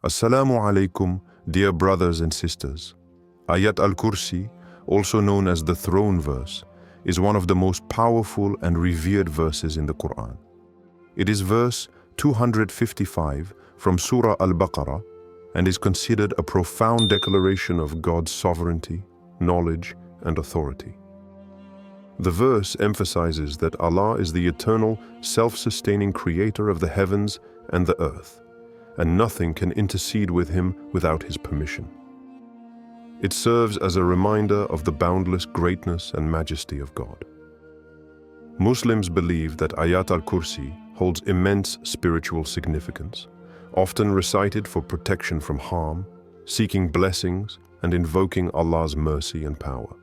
Assalamu alaikum, dear brothers and sisters. Ayat al-Kursi, also known as the throne verse, is one of the most powerful and revered verses in the Quran. It is verse 255 from Surah Al-Baqarah and is considered a profound declaration of God's sovereignty, knowledge, and authority. The verse emphasizes that Allah is the eternal, self-sustaining creator of the heavens and the earth, and nothing can intercede with him without his permission. It serves as a reminder of the boundless greatness and majesty of God. Muslims believe that Ayat al-Kursi holds immense spiritual significance, often recited for protection from harm, seeking blessings, and invoking Allah's mercy and power.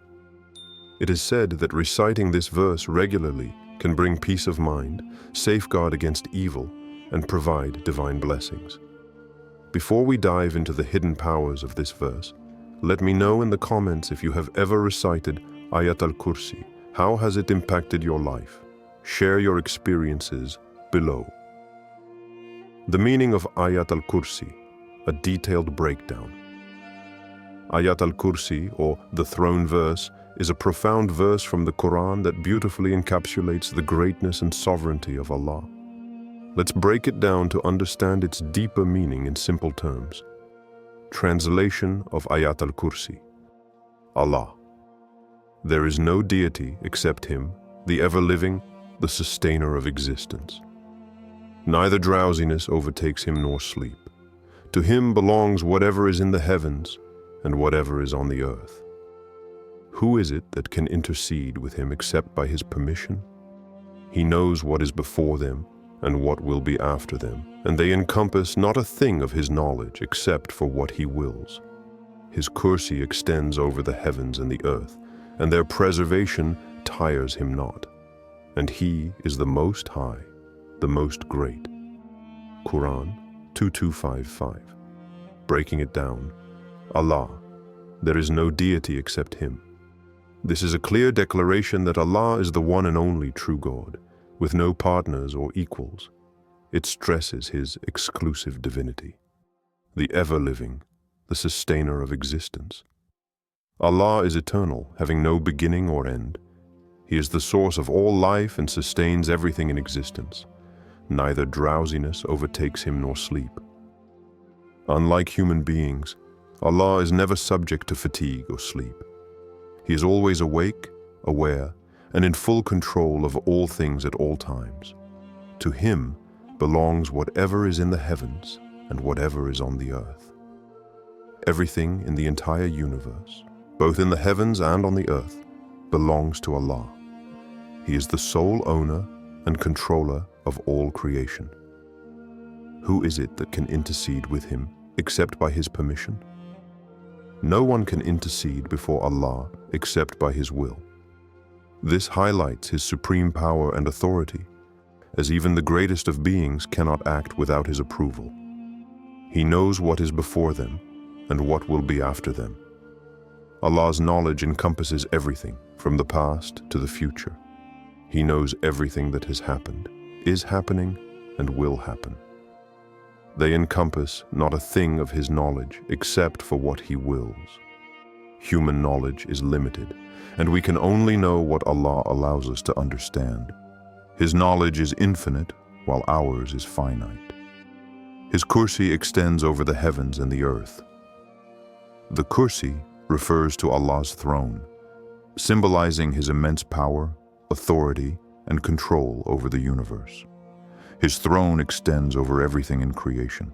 It is said that reciting this verse regularly can bring peace of mind, safeguard against evil, and provide divine blessings. Before we dive into the hidden powers of this verse, let me know in the comments if you have ever recited Ayat al-Kursi. How has it impacted your life? Share your experiences below. The meaning of Ayat al-Kursi, a detailed breakdown. Ayat al-Kursi, or the throne verse, is a profound verse from the Quran that beautifully encapsulates the greatness and sovereignty of Allah. Let's break it down to understand its deeper meaning in simple terms. Translation of Ayat al-Kursi. Allah. There is no deity except Him, the ever-living, the sustainer of existence. Neither drowsiness overtakes Him nor sleep. To Him belongs whatever is in the heavens and whatever is on the earth. Who is it that can intercede with Him except by His permission? He knows what is before them and what will be after them, and they encompass not a thing of His knowledge except for what He wills. His Kursi extends over the heavens and the earth, and their preservation tires Him not. And He is the Most High, the Most Great. Quran 2255. Breaking it down. Allah. There is no deity except Him. This is a clear declaration that Allah is the one and only true God, with no partners or equals. It stresses His exclusive divinity, the ever-living, the sustainer of existence. Allah is eternal, having no beginning or end. He is the source of all life and sustains everything in existence. Neither drowsiness overtakes Him nor sleep. Unlike human beings, Allah is never subject to fatigue or sleep. He is always awake, aware, and in full control of all things at all times. To Him belongs whatever is in the heavens and whatever is on the earth. Everything in the entire universe, both in the heavens and on the earth, belongs to Allah. He is the sole owner and controller of all creation. Who is it that can intercede with Him except by His permission? No one can intercede before Allah except by His will. This highlights His supreme power and authority, as even the greatest of beings cannot act without His approval. He knows what is before them and what will be after them. Allah's knowledge encompasses everything, from the past to the future. He knows everything that has happened, is happening, and will happen. They encompass not a thing of His knowledge except for what He wills. Human knowledge is limited, and we can only know what Allah allows us to understand. His knowledge is infinite, while ours is finite. His Kursi extends over the heavens and the earth. The Kursi refers to Allah's throne, symbolizing His immense power, authority, and control over the universe. His throne extends over everything in creation.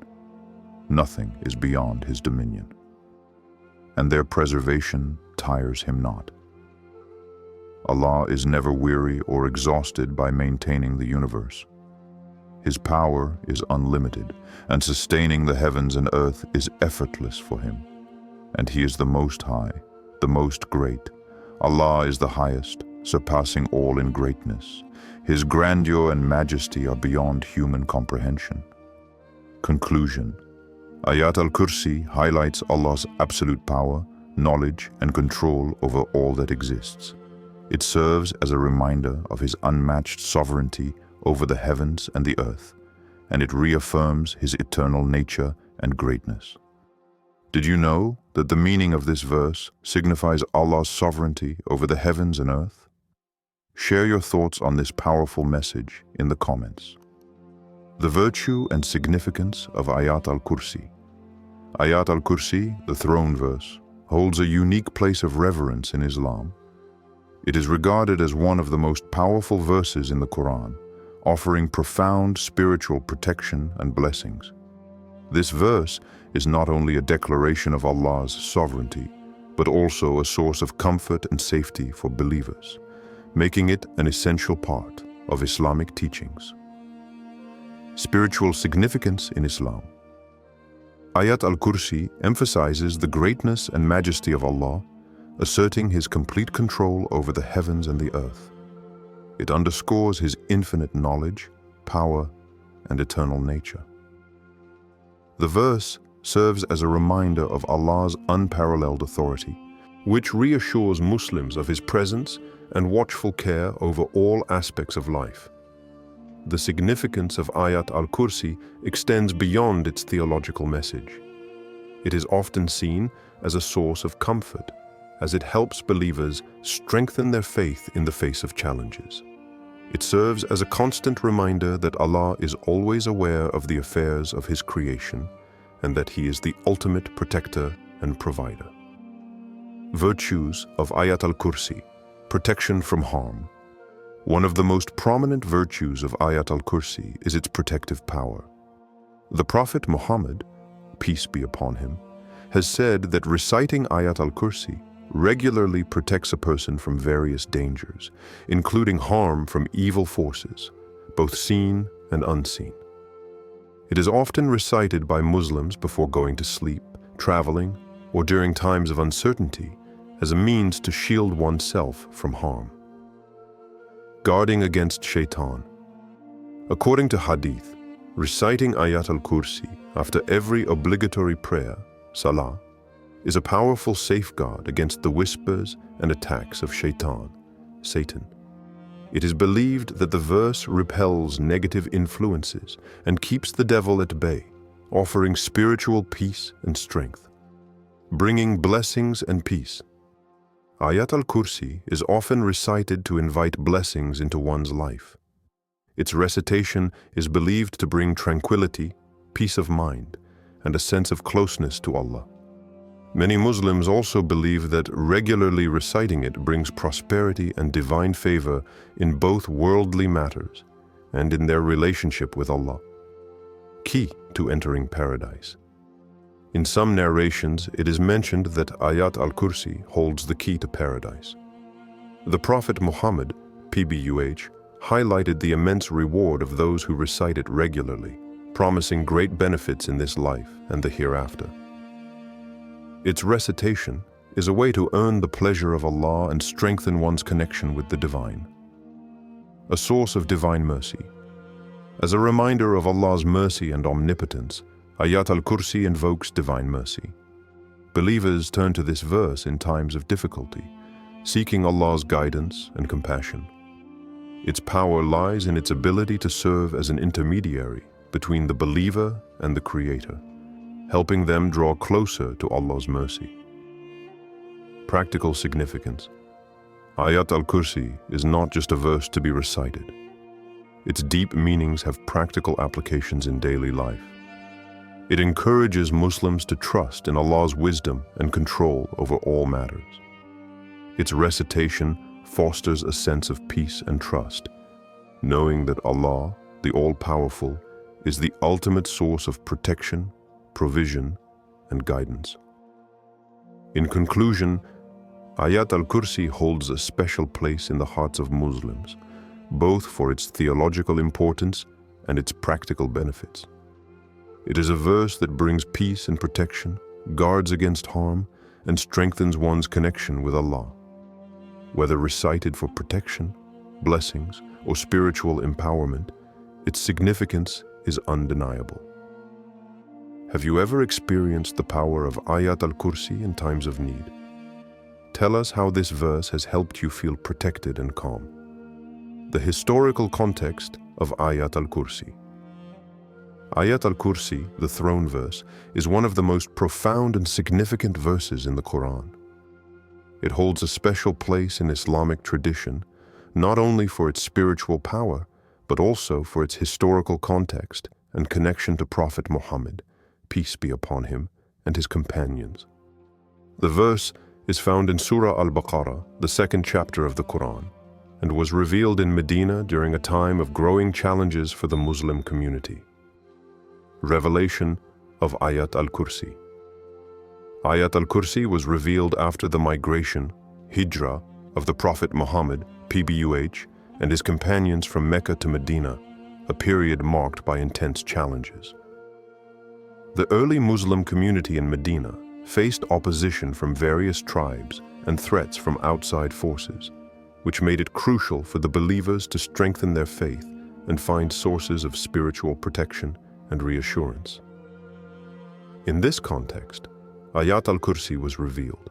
Nothing is beyond His dominion, and their preservation tires Him not. Allah is never weary or exhausted by maintaining the universe. His power is unlimited, and sustaining the heavens and earth is effortless for Him. And He is the Most High, the Most Great. Allah is the highest, surpassing all in greatness. His grandeur and majesty are beyond human comprehension. Conclusion. Ayat al-Kursi highlights Allah's absolute power, knowledge, and control over all that exists. It serves as a reminder of His unmatched sovereignty over the heavens and the earth, and it reaffirms His eternal nature and greatness. Did you know that the meaning of this verse signifies Allah's sovereignty over the heavens and earth? Share your thoughts on this powerful message in the comments. The virtue and significance of Ayat al-Kursi. Ayat al-Kursi, the throne verse, holds a unique place of reverence in Islam. It is regarded as one of the most powerful verses in the Quran, offering profound spiritual protection and blessings. This verse is not only a declaration of Allah's sovereignty, but also a source of comfort and safety for believers, making it an essential part of Islamic teachings. Spiritual significance in Islam. Ayat al-Kursi emphasizes the greatness and majesty of Allah, asserting His complete control over the heavens and the earth. It underscores His infinite knowledge, power, and eternal nature. The verse serves as a reminder of Allah's unparalleled authority, which reassures Muslims of His presence and watchful care over all aspects of life. The significance of Ayat al-Kursi extends beyond its theological message. It is often seen as a source of comfort, as it helps believers strengthen their faith in the face of challenges. It serves as a constant reminder that Allah is always aware of the affairs of His creation and that He is the ultimate protector and provider. Virtues of Ayat al-Kursi. Protection from harm. One of the most prominent virtues of Ayat al-Kursi is its protective power. The Prophet Muhammad, peace be upon him, has said that reciting Ayat al-Kursi regularly protects a person from various dangers, including harm from evil forces, both seen and unseen. It is often recited by Muslims before going to sleep, traveling, or during times of uncertainty as a means to shield oneself from harm. Guarding against Shaytan. According to Hadith, reciting Ayat al-Kursi after every obligatory prayer, Salah, is a powerful safeguard against the whispers and attacks of Shaytan, Satan. It is believed that the verse repels negative influences and keeps the devil at bay, offering spiritual peace and strength. Bringing blessings and peace. Ayat al-Kursi is often recited to invite blessings into one's life. Its recitation is believed to bring tranquility, peace of mind, and a sense of closeness to Allah. Many Muslims also believe that regularly reciting it brings prosperity and divine favor in both worldly matters and in their relationship with Allah. Key to entering paradise. In some narrations, it is mentioned that Ayat al-Kursi holds the key to paradise. The Prophet Muhammad, PBUH, highlighted the immense reward of those who recite it regularly, promising great benefits in this life and the hereafter. Its recitation is a way to earn the pleasure of Allah and strengthen one's connection with the divine. A source of divine mercy. As a reminder of Allah's mercy and omnipotence, Ayat al-Kursi invokes divine mercy. Believers turn to this verse in times of difficulty, seeking Allah's guidance and compassion. Its power lies in its ability to serve as an intermediary between the believer and the Creator, helping them draw closer to Allah's mercy. Practical significance. Ayat al-Kursi is not just a verse to be recited. Its deep meanings have practical applications in daily life. It encourages Muslims to trust in Allah's wisdom and control over all matters. Its recitation fosters a sense of peace and trust, knowing that Allah, the All-Powerful, is the ultimate source of protection, provision, and guidance. In conclusion, Ayat al-Kursi holds a special place in the hearts of Muslims, both for its theological importance and its practical benefits. It is a verse that brings peace and protection, guards against harm, and strengthens one's connection with Allah. Whether recited for protection, blessings, or spiritual empowerment, its significance is undeniable. Have you ever experienced the power of Ayat al-Kursi in times of need? Tell us how this verse has helped you feel protected and calm. The historical context of Ayat al-Kursi. Ayat al-Kursi, the throne verse, is one of the most profound and significant verses in the Quran. It holds a special place in Islamic tradition, not only for its spiritual power, but also for its historical context and connection to Prophet Muhammad, peace be upon him, and his companions. The verse is found in Surah al-Baqarah, the second chapter of the Quran, and was revealed in Medina during a time of growing challenges for the Muslim community. Revelation of Ayat al-Kursi. Ayat al-Kursi was revealed after the migration, Hijrah, of the Prophet Muhammad, PBUH, and his companions from Mecca to Medina, a period marked by intense challenges. The early Muslim community in Medina faced opposition from various tribes and threats from outside forces, which made it crucial for the believers to strengthen their faith and find sources of spiritual protection and reassurance. In this context, Ayat al-Kursi was revealed,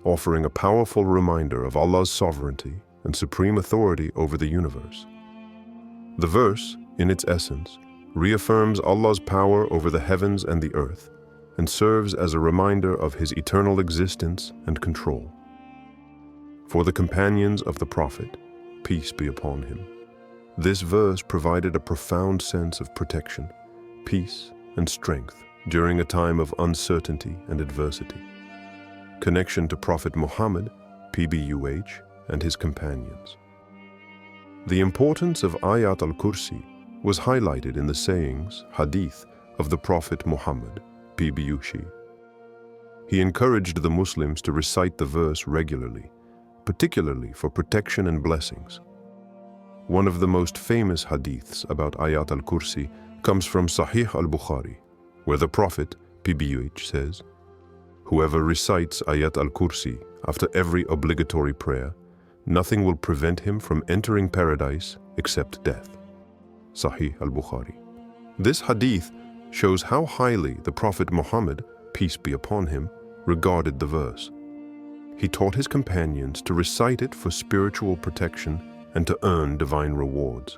offering a powerful reminder of Allah's sovereignty and supreme authority over the universe. The verse, in its essence, reaffirms Allah's power over the heavens and the earth, and serves as a reminder of His eternal existence and control. For the companions of the Prophet, peace be upon him, this verse provided a profound sense of protection, peace, and strength during a time of uncertainty and adversity. Connection to Prophet Muhammad, PBUH, and his companions. The importance of Ayat al-Kursi was highlighted in the sayings, Hadith, of the Prophet Muhammad, PBUH. He encouraged the Muslims to recite the verse regularly, particularly for protection and blessings. One of the most famous hadiths about Ayat al-Kursi comes from Sahih al-Bukhari, where the Prophet, PBUH, says, "Whoever recites Ayat al-Kursi after every obligatory prayer, nothing will prevent him from entering paradise except death." Sahih al-Bukhari. This hadith shows how highly the Prophet Muhammad, peace be upon him, regarded the verse. He taught his companions to recite it for spiritual protection and to earn divine rewards.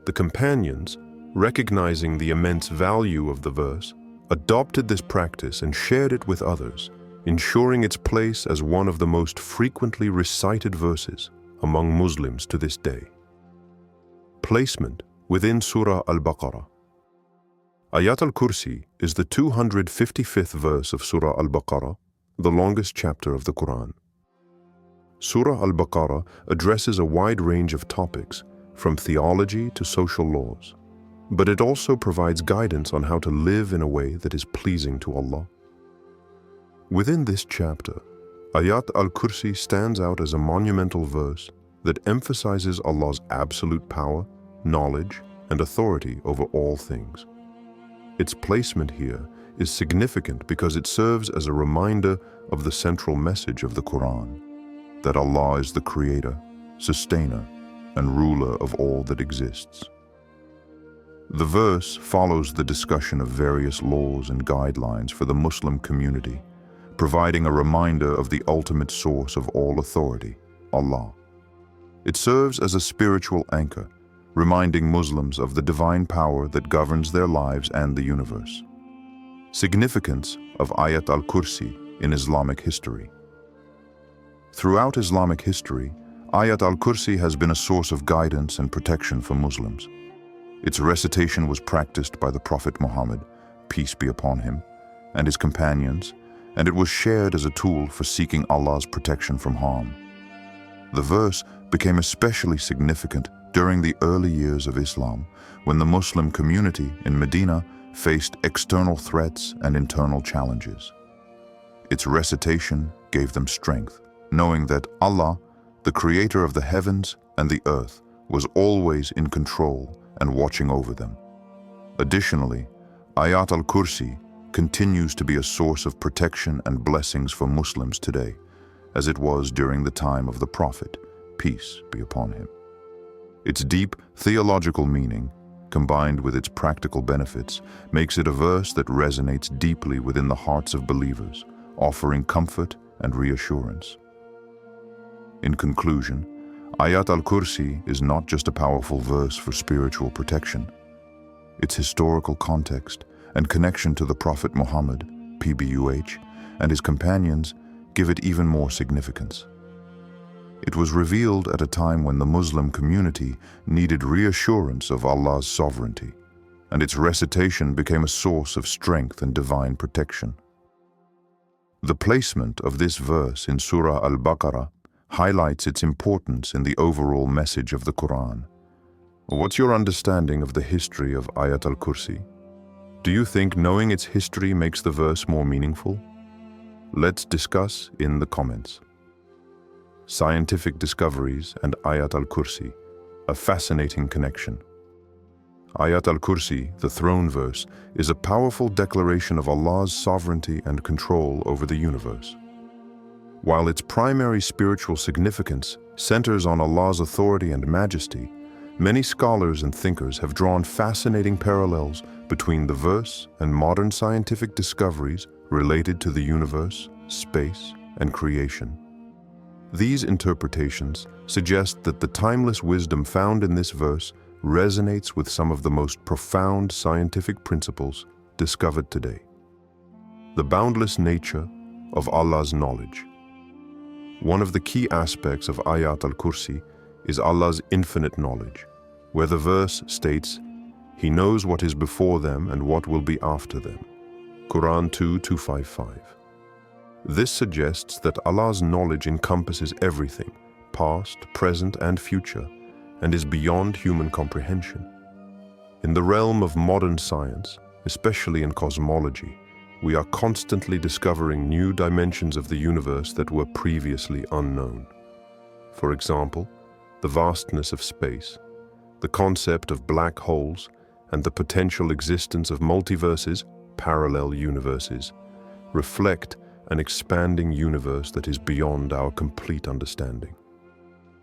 The companions, recognizing the immense value of the verse, adopted this practice and shared it with others, ensuring its place as one of the most frequently recited verses among Muslims to this day. Placement within Surah al-Baqarah. Ayat al-Kursi is the 255th verse of Surah al-Baqarah, the longest chapter of the Quran. Surah al-Baqarah addresses a wide range of topics, from theology to social laws, but it also provides guidance on how to live in a way that is pleasing to Allah. Within this chapter, Ayat al-Kursi stands out as a monumental verse that emphasizes Allah's absolute power, knowledge, and authority over all things. Its placement here is significant because it serves as a reminder of the central message of the Quran, that Allah is the creator, sustainer, and ruler of all that exists. The verse follows the discussion of various laws and guidelines for the Muslim community, providing a reminder of the ultimate source of all authority, Allah. It serves as a spiritual anchor, reminding Muslims of the divine power that governs their lives and the universe. Significance of Ayat al-Kursi in Islamic history. Throughout Islamic history, Ayat al-Kursi has been a source of guidance and protection for Muslims. Its recitation was practiced by the Prophet Muhammad, peace be upon him, and his companions, and it was shared as a tool for seeking Allah's protection from harm. The verse became especially significant during the early years of Islam, when the Muslim community in Medina faced external threats and internal challenges. Its recitation gave them strength, knowing that Allah, the creator of the heavens and the earth, was always in control and watching over them. Additionally, Ayat al-Kursi continues to be a source of protection and blessings for Muslims today, as it was during the time of the Prophet, peace be upon him. Its deep theological meaning, combined with its practical benefits, makes it a verse that resonates deeply within the hearts of believers, offering comfort and reassurance. In conclusion, Ayat al-Kursi is not just a powerful verse for spiritual protection. its historical context, and connection to the Prophet Muhammad, PBUH, and his companions give it even more significance. It was revealed at a time when the Muslim community needed reassurance of Allah's sovereignty, and its recitation became a source of strength and divine protection. The placement of this verse in Surah Al-Baqarah highlights its importance in the overall message of the Quran. What's your understanding of the history of Ayat al-Kursi? Do you think knowing its history makes the verse more meaningful? Let's discuss in the comments. Scientific discoveries and Ayat al-Kursi, a fascinating connection. Ayat al-Kursi, the throne verse, is a powerful declaration of Allah's sovereignty and control over the universe. While its primary spiritual significance centers on Allah's authority and majesty, many scholars and thinkers have drawn fascinating parallels between the verse and modern scientific discoveries related to the universe, space, and creation. These interpretations suggest that the timeless wisdom found in this verse resonates with some of the most profound scientific principles discovered today. The boundless nature of Allah's knowledge. One of the key aspects of Ayat al-Kursi is Allah's infinite knowledge, where the verse states, "He knows what is before them and what will be after them." Quran 2:255. This suggests that Allah's knowledge encompasses everything, past, present, and future, and is beyond human comprehension. In the realm of modern science, especially in cosmology, we are constantly discovering new dimensions of the universe that were previously unknown. For example, the vastness of space, the concept of black holes, and the potential existence of multiverses, parallel universes, reflect an expanding universe that is beyond our complete understanding.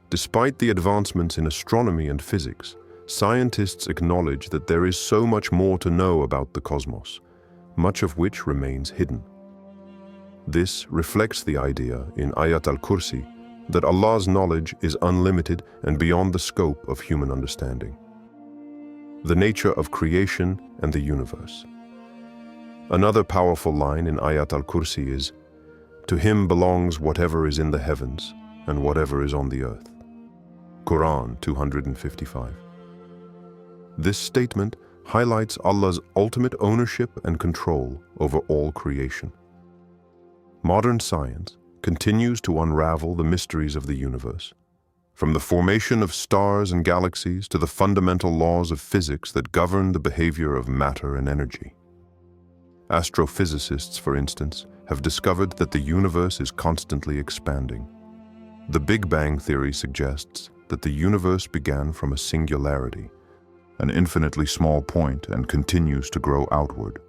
Despite the advancements in astronomy and physics, scientists acknowledge that there is so much more to know about the cosmos, much of which remains hidden. This reflects the idea in Ayat al-Kursi that Allah's knowledge is unlimited and beyond the scope of human understanding. The nature of creation and the universe. Another powerful line in Ayat al-Kursi is, "To him belongs whatever is in the heavens and whatever is on the earth." Quran 255. This statement highlights Allah's ultimate ownership and control over all creation. Modern science continues to unravel the mysteries of the universe, from the formation of stars and galaxies to the fundamental laws of physics that govern the behavior of matter and energy. Astrophysicists, for instance, have discovered that the universe is constantly expanding. The Big Bang theory suggests that the universe began from a singularity, an infinitely small point, and continues to grow outward.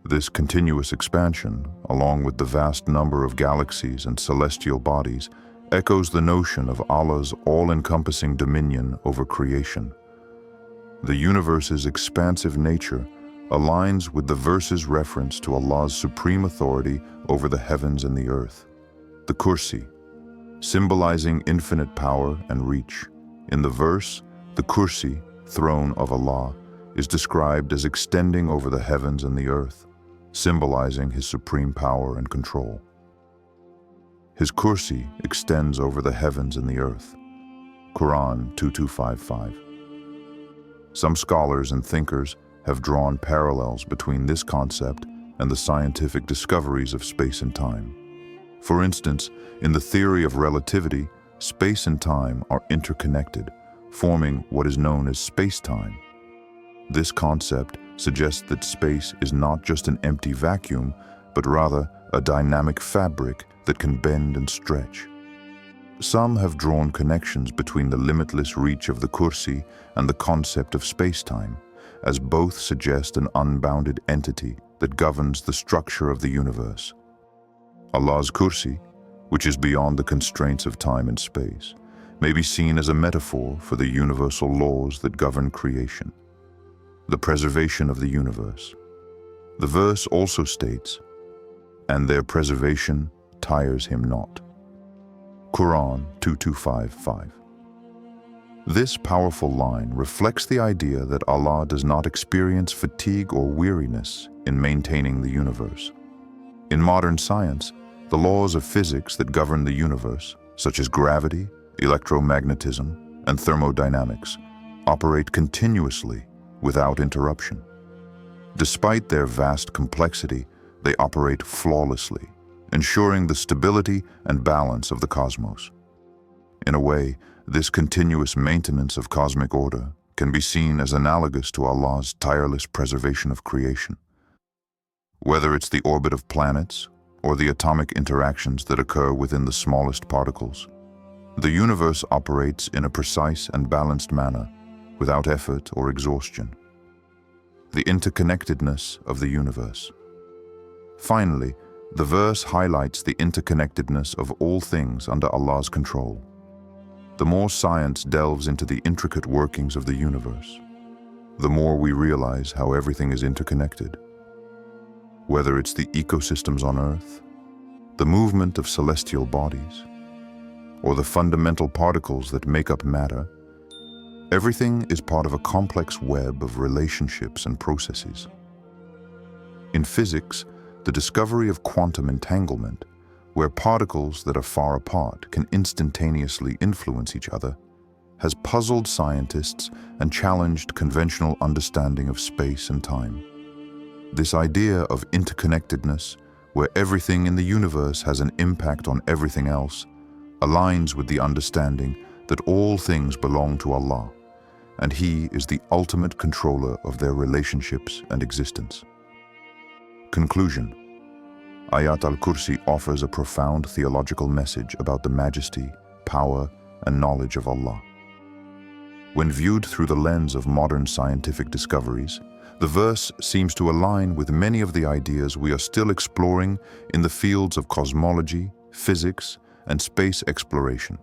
This continuous expansion, along with the vast number of galaxies and celestial bodies, echoes the notion of Allah's all-encompassing dominion over creation. The universe's expansive nature aligns with the verse's reference to Allah's supreme authority over the heavens and the earth. The Kursi, symbolizing infinite power and reach. In the verse, the Kursi, throne of Allah, is described as extending over the heavens and the earth, symbolizing his supreme power and control. His Kursi extends over the heavens and the earth. Quran 2255. Some scholars and thinkers have drawn parallels between this concept and the scientific discoveries of space and time. For instance, in the theory of relativity, space and time are interconnected, forming what is known as space-time. This concept suggests that space is not just an empty vacuum, but rather a dynamic fabric that can bend and stretch. Some have drawn connections between the limitless reach of the Kursi and the concept of space-time, as both suggest an unbounded entity that governs the structure of the universe. Allah's Kursi, which is beyond the constraints of time and space, may be seen as a metaphor for the universal laws that govern creation, the preservation of the universe. The verse also states, "And their preservation tires him not." Quran 2255. This powerful line reflects the idea that Allah does not experience fatigue or weariness in maintaining the universe. In modern science, the laws of physics that govern the universe, such as gravity, electromagnetism, and thermodynamics, operate continuously without interruption. Despite their vast complexity, they operate flawlessly, ensuring the stability and balance of the cosmos. In a way, this continuous maintenance of cosmic order can be seen as analogous to Allah's tireless preservation of creation. Whether it's the orbit of planets or the atomic interactions that occur within the smallest particles, the universe operates in a precise and balanced manner without effort or exhaustion. The interconnectedness of the universe. Finally, the verse highlights the interconnectedness of all things under Allah's control. The more science delves into the intricate workings of the universe, the more we realize how everything is interconnected. Whether it's the ecosystems on Earth, the movement of celestial bodies, or the fundamental particles that make up matter, everything is part of a complex web of relationships and processes. In physics, the discovery of quantum entanglement, where particles that are far apart can instantaneously influence each other, has puzzled scientists and challenged conventional understanding of space and time. This idea of interconnectedness, where everything in the universe has an impact on everything else, aligns with the understanding that all things belong to Allah, and He is the ultimate controller of their relationships and existence. Conclusion. Ayat al-Kursi offers a profound theological message about the majesty, power, and knowledge of Allah. When viewed through the lens of modern scientific discoveries, the verse seems to align with many of the ideas we are still exploring in the fields of cosmology, physics, and space exploration.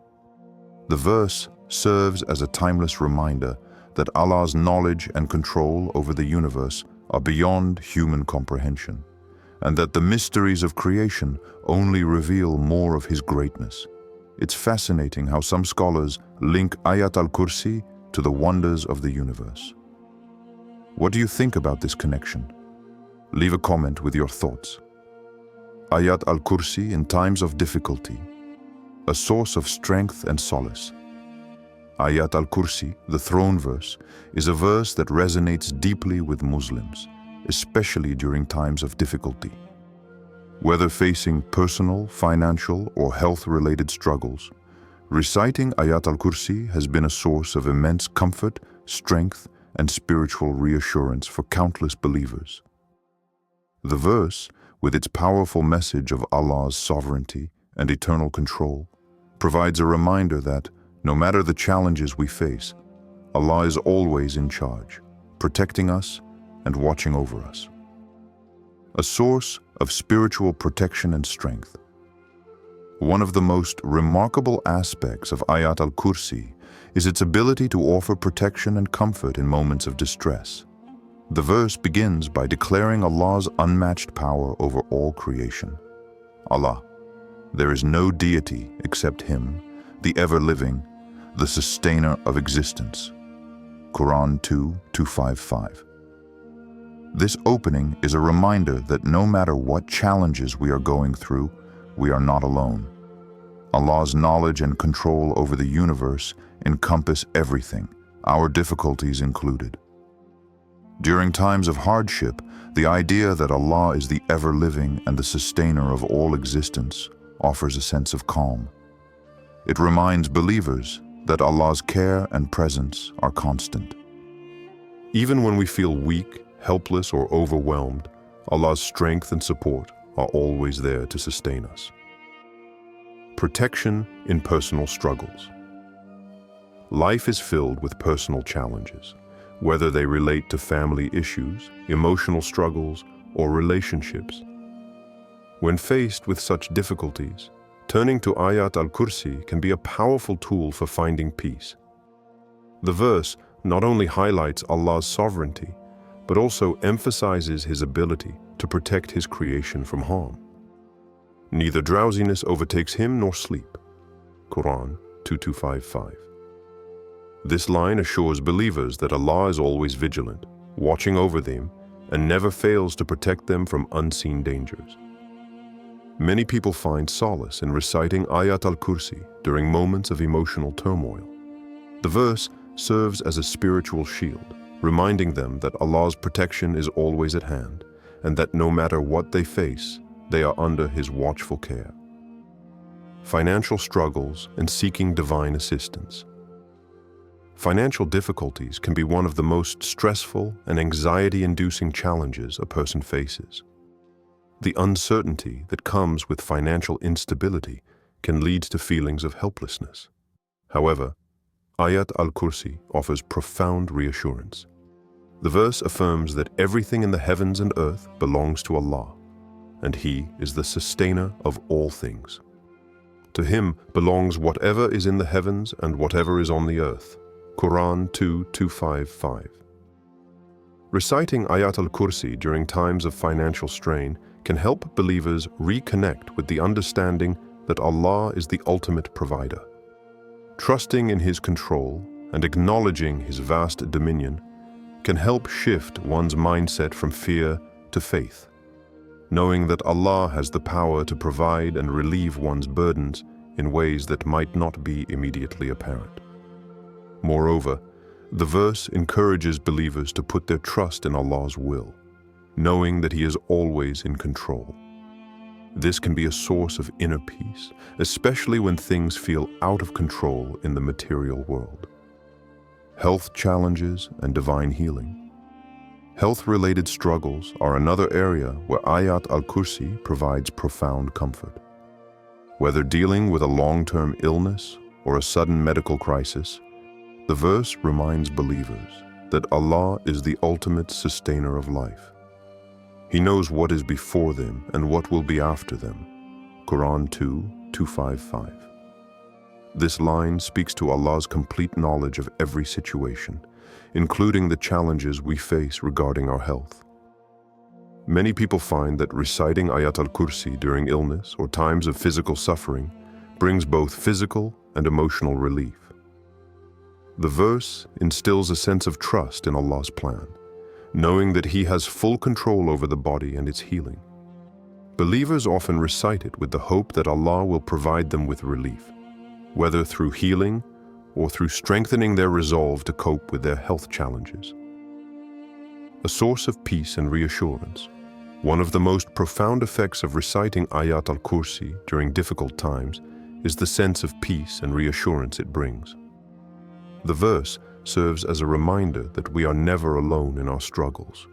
The verse serves as a timeless reminder that Allah's knowledge and control over the universe are beyond human comprehension, and that the mysteries of creation only reveal more of His greatness. It's fascinating how some scholars link Ayat al-Kursi to the wonders of the universe. What do you think about this connection? Leave a comment with your thoughts. Ayat al-Kursi in times of difficulty, a source of strength and solace. Ayat al-Kursi, the throne verse, is a verse that resonates deeply with Muslims, especially during times of difficulty. Whether facing personal, financial, or health-related struggles, reciting Ayat al-Kursi has been a source of immense comfort, strength, and spiritual reassurance for countless believers. The verse, with its powerful message of Allah's sovereignty and eternal control, provides a reminder that, no matter the challenges we face, Allah is always in charge, protecting us and watching over us. A source of spiritual protection and strength. One of the most remarkable aspects of Ayat al-Kursi is its ability to offer protection and comfort in moments of distress. The verse begins by declaring Allah's unmatched power over all creation. Allah, there is no deity except Him, the ever-living, the sustainer of existence. Quran 2:255. This opening is a reminder that no matter what challenges we are going through, we are not alone. Allah's knowledge and control over the universe encompass everything, our difficulties included. During times of hardship, the idea that Allah is the ever-living and the sustainer of all existence offers a sense of calm. It reminds believers that Allah's care and presence are constant. Even when we feel weak, helpless, or overwhelmed, Allah's strength and support are always there to sustain us. Protection in personal struggles. Life is filled with personal challenges, whether they relate to family issues, emotional struggles, or relationships. When faced with such difficulties, turning to Ayat al-Kursi can be a powerful tool for finding peace. The verse not only highlights Allah's sovereignty, but also emphasizes His ability to protect His creation from harm. Neither drowsiness overtakes Him nor sleep. Quran 2:255. This line assures believers that Allah is always vigilant, watching over them, and never fails to protect them from unseen dangers. Many people find solace in reciting Ayat al-Kursi during moments of emotional turmoil. The verse serves as a spiritual shield, reminding them that Allah's protection is always at hand, and that no matter what they face, they are under His watchful care. Financial struggles and seeking divine assistance. Financial difficulties can be one of the most stressful and anxiety-inducing challenges a person faces. The uncertainty that comes with financial instability can lead to feelings of helplessness. However, Ayat al-Kursi offers profound reassurance. The verse affirms that everything in the heavens and earth belongs to Allah, and He is the sustainer of all things. To Him belongs whatever is in the heavens and whatever is on the earth. Quran 2:255. Reciting Ayat al-Kursi during times of financial strain can help believers reconnect with the understanding that Allah is the ultimate provider. Trusting in His control and acknowledging His vast dominion can help shift one's mindset from fear to faith. Knowing that Allah has the power to provide and relieve one's burdens in ways that might not be immediately apparent. Moreover, the verse encourages believers to put their trust in Allah's will, knowing that He is always in control. This can be a source of inner peace, especially when things feel out of control in the material world. Health challenges and divine healing. Health-related struggles are another area where Ayat al-Kursi provides profound comfort. Whether dealing with a long-term illness or a sudden medical crisis, the verse reminds believers that Allah is the ultimate sustainer of life. He knows what is before them and what will be after them. Quran 2:255. This line speaks to Allah's complete knowledge of every situation, including the challenges we face regarding our health. Many people find that reciting Ayat al-Kursi during illness or times of physical suffering brings both physical and emotional relief. The verse instills a sense of trust in Allah's plan, knowing that He has full control over the body and its healing. Believers often recite it with the hope that Allah will provide them with relief, whether through healing or through strengthening their resolve to cope with their health challenges. A source of peace and reassurance. One of the most profound effects of reciting Ayat al-Kursi during difficult times is the sense of peace and reassurance it brings. The verse serves as a reminder that we are never alone in our struggles.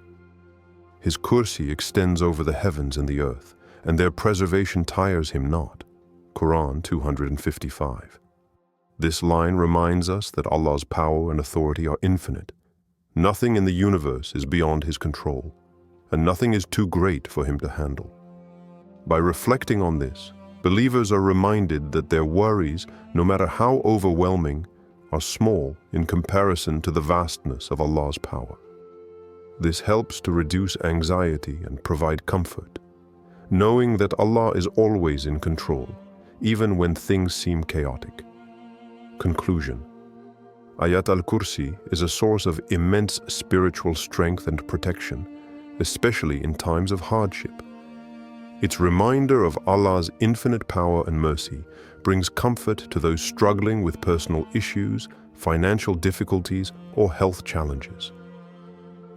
His Kursi extends over the heavens and the earth, and their preservation tires Him not. Quran 255. This line reminds us that Allah's power and authority are infinite. Nothing in the universe is beyond His control, and nothing is too great for Him to handle. By reflecting on this, believers are reminded that their worries, no matter how overwhelming, are small in comparison to the vastness of Allah's power. This helps to reduce anxiety and provide comfort, knowing that Allah is always in control, even when things seem chaotic. Conclusion. Ayat al-Kursi is a source of immense spiritual strength and protection, especially in times of hardship. Its reminder of Allah's infinite power and mercy brings comfort to those struggling with personal issues, financial difficulties, or health challenges.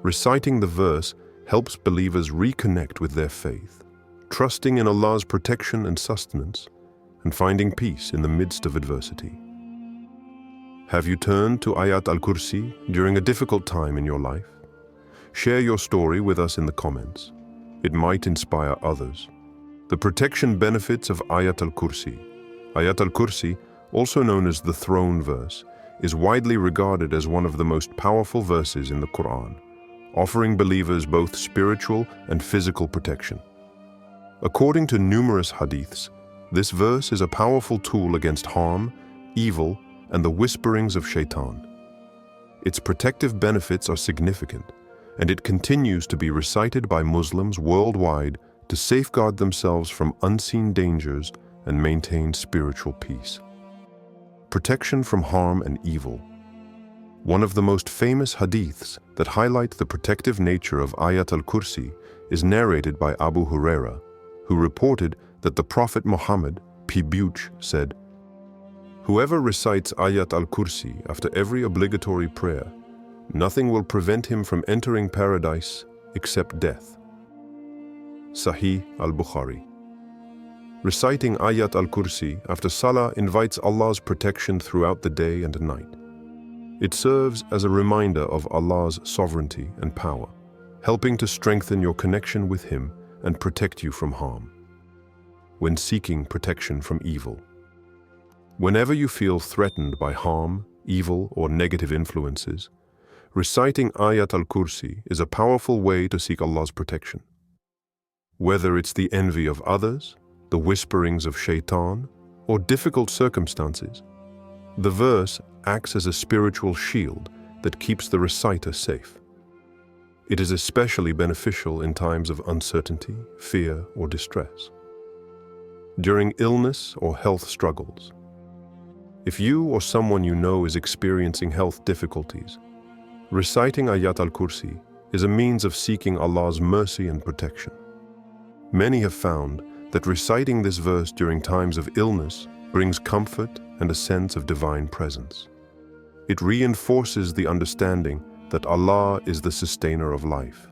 Reciting the verse helps believers reconnect with their faith, trusting in Allah's protection and sustenance, and finding peace in the midst of adversity. Have you turned to Ayat al-Kursi during a difficult time in your life? Share your story with us in the comments. It might inspire others. The protection benefits of Ayat al-Kursi. Ayat al-Kursi, also known as the throne verse, is widely regarded as one of the most powerful verses in the Quran, offering believers both spiritual and physical protection. According to numerous hadiths, this verse is a powerful tool against harm, evil, and the whisperings of Shaytan. Its protective benefits are significant, and it continues to be recited by Muslims worldwide to safeguard themselves from unseen dangers and maintain spiritual peace. Protection from harm and evil. One of the most famous hadiths that highlight the protective nature of Ayat al-Kursi is narrated by Abu Huraira, who reported that the Prophet Muhammad, peace be upon him, said, "Whoever recites Ayat al-Kursi after every obligatory prayer, nothing will prevent him from entering paradise except death." Sahih al-Bukhari. Reciting Ayat al-Kursi after Salah invites Allah's protection throughout the day and night. It serves as a reminder of Allah's sovereignty and power, helping to strengthen your connection with Him and protect you from harm. When seeking protection from evil. Whenever you feel threatened by harm, evil, or negative influences, reciting Ayat al-Kursi is a powerful way to seek Allah's protection. Whether it's the envy of others, the whisperings of Shaytan, or difficult circumstances, the verse acts as a spiritual shield that keeps the reciter safe. It is especially beneficial in times of uncertainty, fear, or distress. During illness or health struggles. If you or someone you know is experiencing health difficulties, reciting Ayat al-Kursi is a means of seeking Allah's mercy and protection. Many have found that reciting this verse during times of illness brings comfort and a sense of divine presence. It reinforces the understanding that Allah is the sustainer of life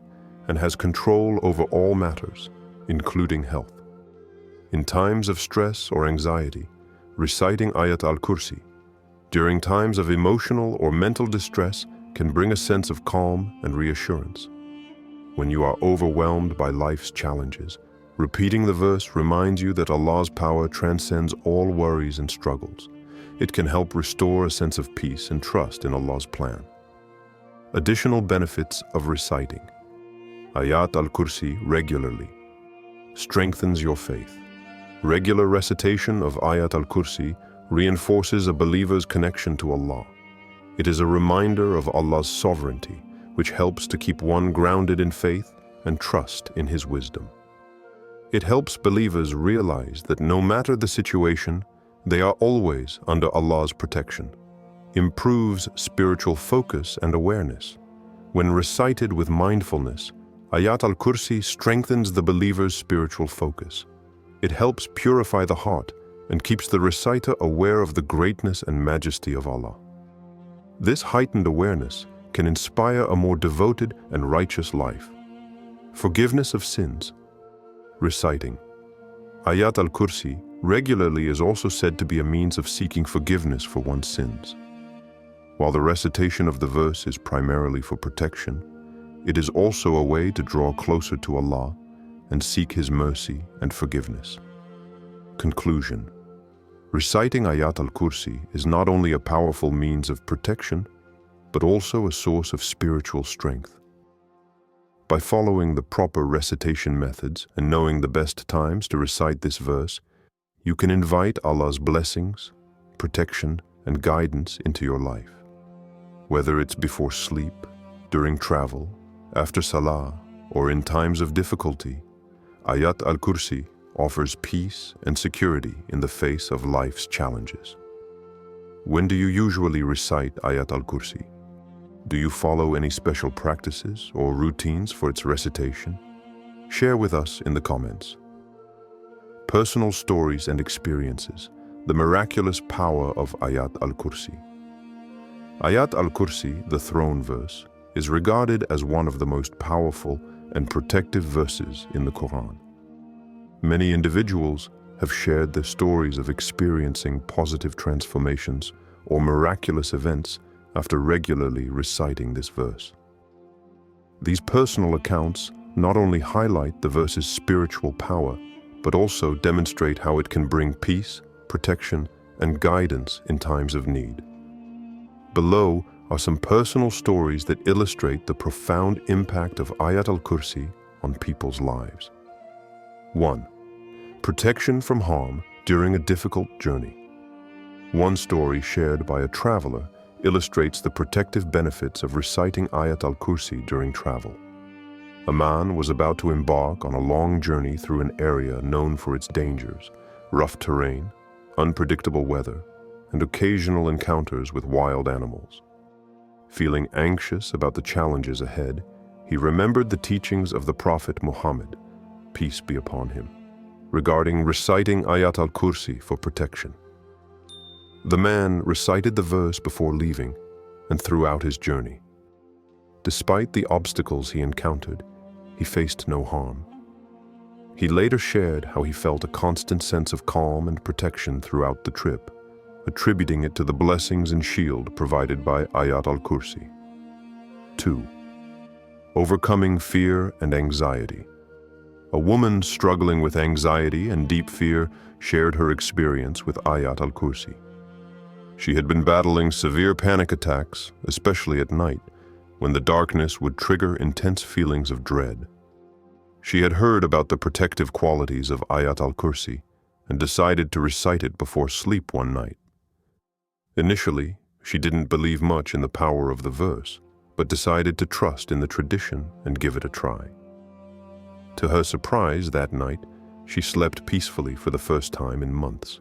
and has control over all matters, including health. In times of stress or anxiety, reciting Ayat al-Kursi during times of emotional or mental distress can bring a sense of calm and reassurance. When you are overwhelmed by life's challenges, repeating the verse reminds you that Allah's power transcends all worries and struggles. It can help restore a sense of peace and trust in Allah's plan. Additional benefits of reciting Ayat al-Kursi regularly strengthens your faith. Regular recitation of Ayat al-Kursi reinforces a believer's connection to Allah. It is a reminder of Allah's sovereignty, which helps to keep one grounded in faith and trust in His wisdom. It helps believers realize that no matter the situation, they are always under Allah's protection. Improves spiritual focus and awareness. When recited with mindfulness, Ayat al-Kursi strengthens the believer's spiritual focus. It helps purify the heart and keeps the reciter aware of the greatness and majesty of Allah. This heightened awareness can inspire a more devoted and righteous life. Forgiveness of sins. Reciting Ayat al-Kursi regularly is also said to be a means of seeking forgiveness for one's sins. While the recitation of the verse is primarily for protection, it is also a way to draw closer to Allah and seek His mercy and forgiveness. Conclusion. Reciting Ayat al-Kursi is not only a powerful means of protection, but also a source of spiritual strength. By following the proper recitation methods and knowing the best times to recite this verse, you can invite Allah's blessings, protection, and guidance into your life. Whether it's before sleep, during travel, after Salah, or in times of difficulty, Ayat al-Kursi offers peace and security in the face of life's challenges. When do you usually recite Ayat al-Kursi? Do you follow any special practices or routines for its recitation? Share with us in the comments. Personal stories and experiences, the miraculous power of Ayat al-Kursi. Ayat al-Kursi, the throne verse, is regarded as one of the most powerful and protective verses in the Quran. Many individuals have shared their stories of experiencing positive transformations or miraculous events after regularly reciting this verse. These personal accounts not only highlight the verse's spiritual power, but also demonstrate how it can bring peace, protection, and guidance in times of need. Below are some personal stories that illustrate the profound impact of Ayat al-Kursi on people's lives. 1. Protection from harm during a difficult journey. One story shared by a traveler illustrates the protective benefits of reciting Ayat al-Kursi during travel. A man was about to embark on a long journey through an area known for its dangers, rough terrain, unpredictable weather, and occasional encounters with wild animals. Feeling anxious about the challenges ahead, he remembered the teachings of the Prophet Muhammad, peace be upon him, regarding reciting Ayat al-Kursi for protection. The man recited the verse before leaving and throughout his journey. Despite the obstacles he encountered, he faced no harm. He later shared how he felt a constant sense of calm and protection throughout the trip, attributing it to the blessings and shield provided by Ayat al-Kursi. 2. Overcoming fear and anxiety. A woman struggling with anxiety and deep fear shared her experience with Ayat al-Kursi. She had been battling severe panic attacks, especially at night, when the darkness would trigger intense feelings of dread. She had heard about the protective qualities of Ayat al-Kursi and decided to recite it before sleep one night. Initially, she didn't believe much in the power of the verse, but decided to trust in the tradition and give it a try. To her surprise that night, she slept peacefully for the first time in months.